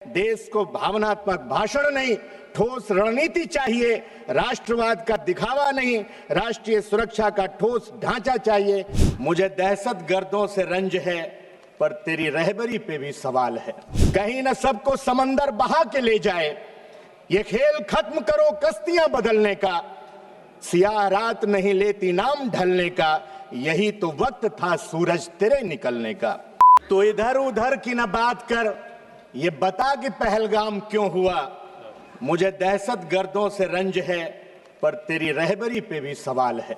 देश को भावनात्मक भाषण नहीं, ठोस रणनीति चाहिए। राष्ट्रवाद का दिखावा नहीं, राष्ट्रीय सुरक्षा का ठोस ढांचा चाहिए। मुझे दहशतगर्दों से रंज है, पर तेरी रहबरी पे भी सवाल है। कहीं न सबको समंदर बहा के ले जाए। ये खेल खत्म करो कश्तियां बदलने का, सियाह रात नहीं लेती नाम ढलने का। यही तो वक्त था सूरज तेरे निकलने का। तो इधर उधर की न बात कर, ये बता कि पहलगाम क्यों हुआ। मुझे दहशतगर्दों से रंज है, पर तेरी रहबरी पे भी सवाल है।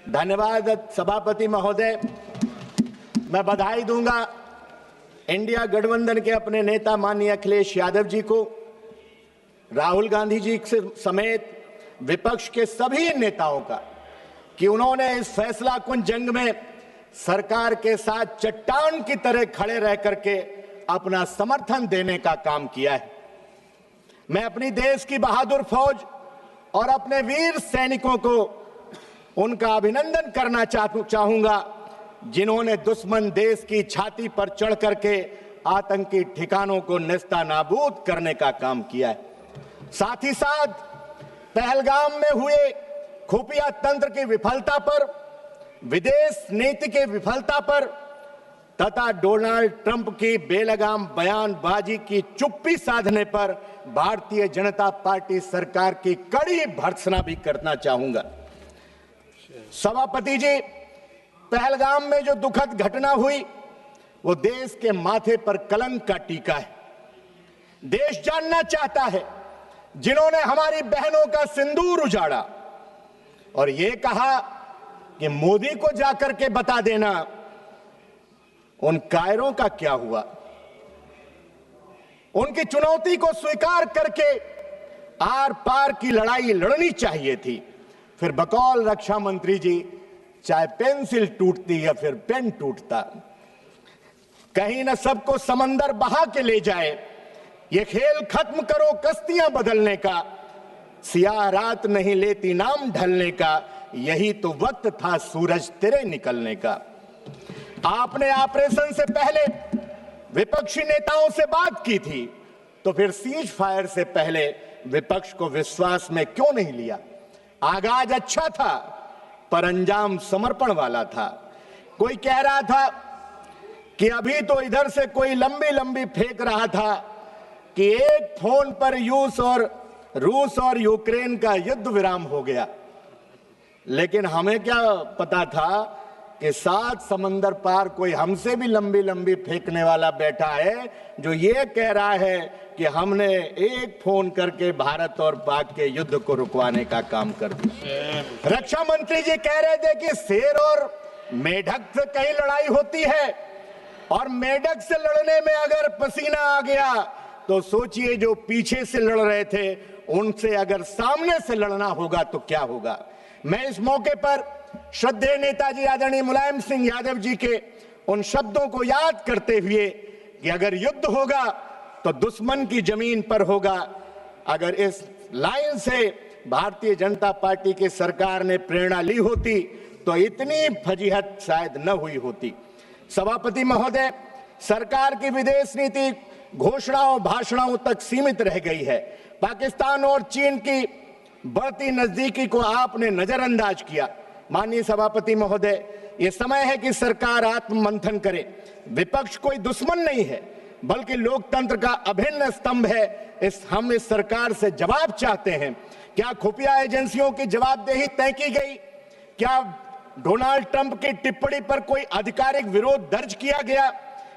धन्यवाद सभापति महोदय। मैं बधाई दूंगा इंडिया गठबंधन के अपने नेता माननीय अखिलेश यादव जी को, राहुल गांधी जी से समेत विपक्ष के सभी नेताओं का, कि उन्होंने इस फैसला कुन जंग में सरकार के साथ चट्टान की तरह खड़े रह करके अपना समर्थन देने का काम किया है। मैं अपनी देश की बहादुर फौज और अपने वीर सैनिकों को उनका अभिनंदन करना चाहूंगा, जिन्होंने दुश्मन देश की छाती पर चढ़ करके आतंकी ठिकानों को नेस्तनाबूद करने का काम किया है। साथ ही साथ पहलगाम में हुए खुफिया तंत्र की विफलता पर, विदेश नीति के विफलता पर तथा डोनाल्ड ट्रंप की बेलगाम बयानबाजी की चुप्पी साधने पर भारतीय जनता पार्टी सरकार की कड़ी भर्त्सना भी करना चाहूंगा। सभापति जी, पहलगाम में जो दुखद घटना हुई वो देश के माथे पर कलंक का टीका है। देश जानना चाहता है जिन्होंने हमारी बहनों का सिंदूर उजाड़ा और ये कहा कि मोदी को जाकर के बता देना उन कायरों का क्या हुआ। उनकी चुनौती को स्वीकार करके आर पार की लड़ाई लड़नी चाहिए थी। फिर बकौल रक्षा मंत्री जी, चाहे पेंसिल टूटती या फिर पेन टूटता, कहीं न सबको समंदर बहा के ले जाए। ये खेल खत्म करो कश्तियां बदलने का, सियाह रात नहीं लेती नाम ढलने का। यही तो वक्त था सूरज तेरे निकलने का। आपने ऑपरेशन से पहले विपक्षी नेताओं से बात की थी, तो फिर सीज फायर से पहले विपक्ष को विश्वास में क्यों नहीं लिया। आगाज अच्छा था, पर अंजाम समर्पण वाला था। कोई कह रहा था कि अभी तो इधर से कोई लंबी लंबी फेंक रहा था कि एक फोन पर रूस और यूक्रेन का युद्ध विराम हो गया, लेकिन हमें क्या पता था कि 7 समंदर पार कोई हमसे भी लंबी लंबी फेंकने वाला बैठा है, जो ये कह रहा है कि हमने एक फोन करके भारत और पाक के युद्ध को रुकवाने का काम कर दिया। रक्षा मंत्री जी कह रहे थे कि शेर और मेढक से कहीं लड़ाई होती है, और मेढक से लड़ने में अगर पसीना आ गया तो सोचिए जो पीछे से लड़ रहे थे उनसे अगर सामने से लड़ना होगा तो क्या होगा। मैं इस मौके पर श्रद्धेय नेताजी आदरणीय मुलायम सिंह यादव जी के उन शब्दों को याद करते हुए कि अगर युद्ध होगा तो दुश्मन की जमीन पर होगा, अगर इस लाइन से भारतीय जनता पार्टी की सरकार ने प्रेरणा ली होती तो इतनी फजीहत शायद न हुई होती। सभापति महोदय, सरकार की विदेश नीति घोषणाओं भाषणों तक सीमित रह गई है। पाकिस्तान और चीन की बढ़ती नजदीकी को आपने नजरअंदाज किया। माननीय सभापति महोदय, ये समय है कि सरकार आत्ममंथन करे। विपक्ष कोई दुश्मन नहीं है, बल्कि लोकतंत्र का अभिन्न स्तंभ है। हम इस सरकार से जवाब चाहते हैं। क्या खुफिया एजेंसियों की जवाबदेही तय की गई? क्या डोनाल्ड ट्रंप की टिप्पणी पर कोई आधिकारिक विरोध दर्ज किया गया?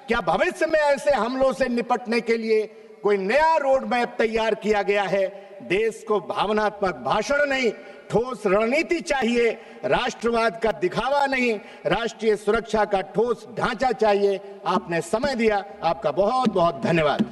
क्या भविष्य में ऐसे हमलों से निपटने के लिए कोई नया रोड मैप तैयार किया गया है? देश को भावनात्मक भाषण नहीं, ठोस रणनीति चाहिए। राष्ट्रवाद का दिखावा नहीं, राष्ट्रीय सुरक्षा का ठोस ढांचा चाहिए। आपने समय दिया, आपका बहुत बहुत धन्यवाद।